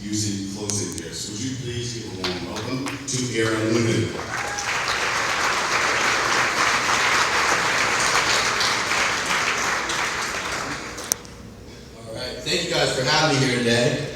using closing gifts. Would you please give a warm welcome to Ludin? All right, thank you guys for having me here today.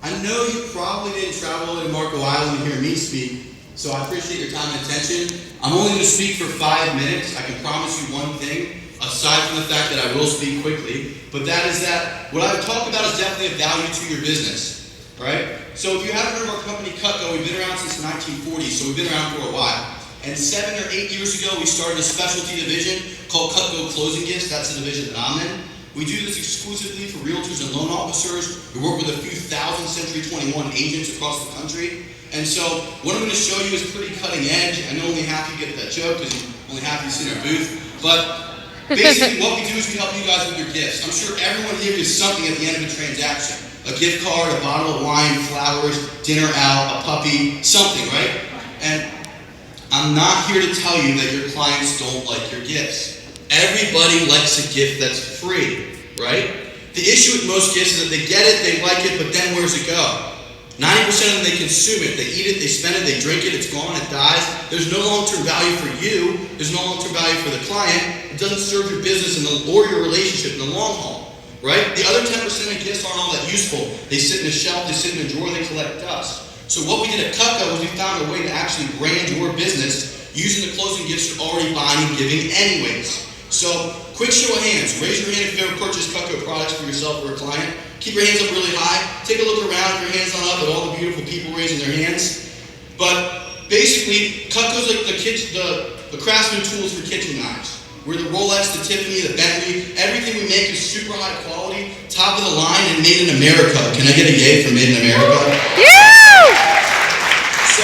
I know you probably didn't travel to Marco Island to hear me speak, so I appreciate your time and attention. I'm only going to speak for 5 minutes. I can promise you one thing, aside from the fact that I will speak quickly, but that is that what I talk about is definitely of value to your business, right? So if you haven't heard of our company, Cutco, we've been around since the 1940s, so we've been around for a while. And 7 or 8 years ago, we started a specialty division called Cutco Closing Gifts. That's the division that I'm in. We do this exclusively for realtors and loan officers. We work with a few thousand Century 21 agents across the country. And so what I'm going to show you is pretty cutting edge. I know only half you get that joke because only half you see in our booth. But basically what we do is we help you guys with your gifts. I'm sure everyone here gets something at the end of a transaction. A gift card, a bottle of wine, flowers, dinner out, a puppy, something, right? And I'm not here to tell you that your clients don't like your gifts. Everybody likes a gift that's free, right? The issue with most gifts is that they get it, they like it, but then where's it go? 90% of them, they consume it, they eat it, they spend it, they drink it, it's gone, it dies. There's no long-term value for you, there's no long-term value for the client, it doesn't serve your business or your relationship in the long haul, right? The other 10% of gifts aren't all that useful. They sit in a shelf, they sit in a drawer, they collect dust. So what we did at Cutco was we found a way to actually brand your business using the closing gifts you're already buying and giving anyways. So, quick show of hands. Raise your hand if you've ever purchased Cutco products for yourself or a client. Keep your hands up really high. Take a look around if your hand's not up at all the beautiful people raising their hands. But basically, Cutco's like the craftsman tools for kitchen knives. We're the Rolex, the Tiffany, the Bentley. Everything we make is super high quality, top of the line, and made in America. Can I get a yay for made in America? Yeah! So,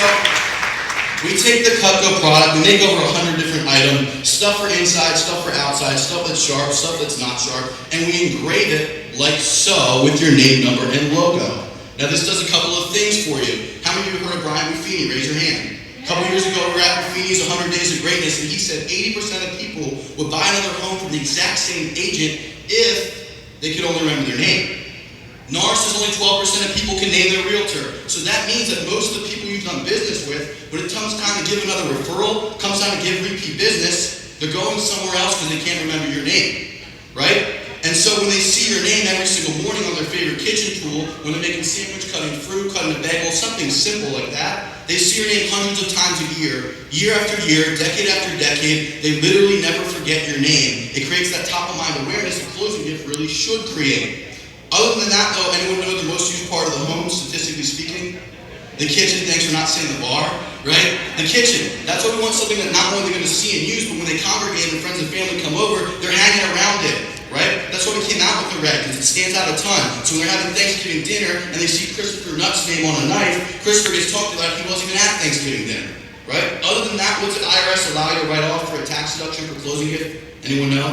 we take the Cutco product, we make over 100 different items, stuff for inside, stuff for outside, stuff that's sharp, stuff that's not sharp, and we engrave it like so with your name, number, and logo. Now this does a couple of things for you. How many of you have heard of Brian Buffini? Raise your hand. A couple years ago, we were at Buffini's 100 Days of Greatness, and he said 80% of people would buy another home from the exact same agent if they could only remember their name. NAR says only 12% of people can name their realtor. So that means that most of the people you've done business with, when it comes time to give another referral, comes time to give repeat business, they're going somewhere else because they can't remember your name, right? And so when they see your name every single morning on their favorite kitchen tool, when they're making sandwich, cutting fruit, cutting a bagel, something simple like that, they see your name hundreds of times a year after year, decade after decade. They literally never forget your name. It creates that top of mind awareness the closing gift really should create. Other than that, though, anyone know the most used part of the home, statistically speaking? The kitchen. Thanks for not saying the bar, right? The kitchen. That's why we want something that not only they're going to see and use, but when they congregate and friends and family come over, they're hanging around it, right? That's why we came out with the red, because it stands out a ton. So when they're having Thanksgiving dinner and they see Christopher Nutt's name on a knife, Christopher gets talked about, he wasn't even at Thanksgiving dinner, right? Other than that, what's the IRS allow you to write off for a tax deduction for closing gift? Anyone know?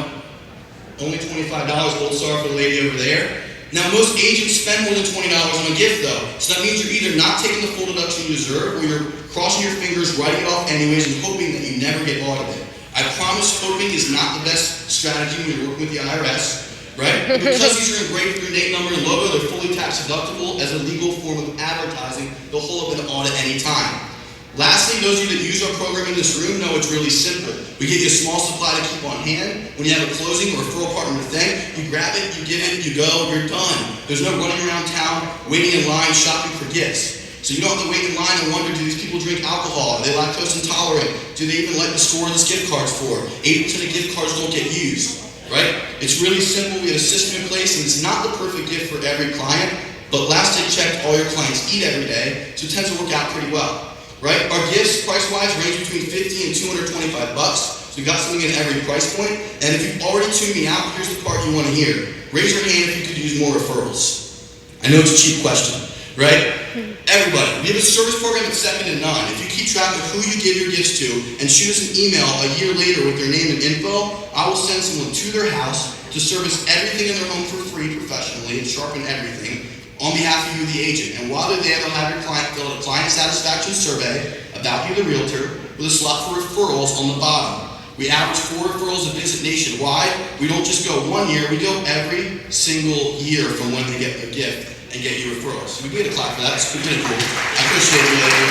Only $25. Gold star for the lady over there. Now, most agents spend more than $20 on a gift, though. So that means you're either not taking the full deduction you deserve, or you're crossing your fingers, writing it off anyways, and hoping that you never get audited. I promise hoping is not the best strategy when you're working with the IRS, right? Because these are engraved with your name, number, and logo, they're fully tax deductible as a legal form of advertising. They'll hold up an audit any time. Lastly, those of you that use our program in this room know it's really simple. We give you a small supply to keep on hand. When you have a closing or referral partner thing, you grab it, you give it, you go, you're done. There's no running around town, waiting in line, shopping for gifts. So you don't have to wait in line and wonder, do these people drink alcohol? Are they lactose intolerant? Do they even like the store this gift card's for? 80% of gift cards don't get used, right? It's really simple. We have a system in place, and it's not the perfect gift for every client, but last I checked, all your clients eat every day, so it tends to work out pretty well. Right? Our gifts, price-wise, range between $50 and $225. So we got something at every price point. And if you've already tuned me out, here's the part you want to hear. Raise your hand if you could use more referrals. I know it's a cheap question, right? Everybody, we have a service program that's second to none. If you keep track of who you give your gifts to and shoot us an email a year later with their name and info, I will send someone to their house to service everything in their home for free professionally and sharpen everything on behalf of you, the agent. And while they're there, they'll have your client fill out a client satisfaction survey about you, the realtor, with a slot for referrals on the bottom. We average 4 referrals a visit nationwide. We don't just go 1 year, we go every single year from when they get their gift and get you referrals. So we get a clap for that. It's pretty cool. I appreciate you, lady.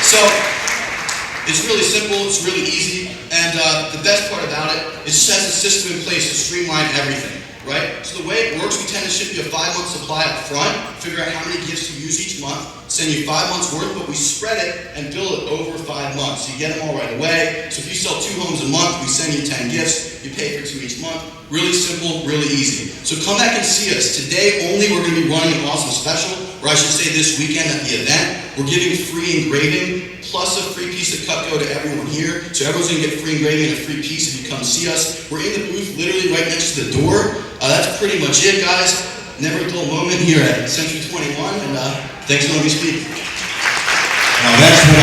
So, it's really simple, it's really easy, and the best part about it, it just has a system in place to streamline everything, right? So the way it works, we tend to ship you a 5-month supply up front, figure out how many gifts you use each month, send you 5 months worth, but we spread it and bill it over 5 months. So you get them all right away. So if you sell 2 homes a month, we send you 10 gifts, you pay for 2 each month. Really simple, really easy. So come back and see us. Today only we're going to be running an awesome special, or I should say this weekend at the event. We're giving free engraving, plus a free piece of Cutco to everyone here. So everyone's going to get free engraving and a free piece if you come see us. We're in the booth literally right next to the door. That's pretty much it, guys. Never a dull moment here at Century 21, and thanks for letting me speak. Now that's what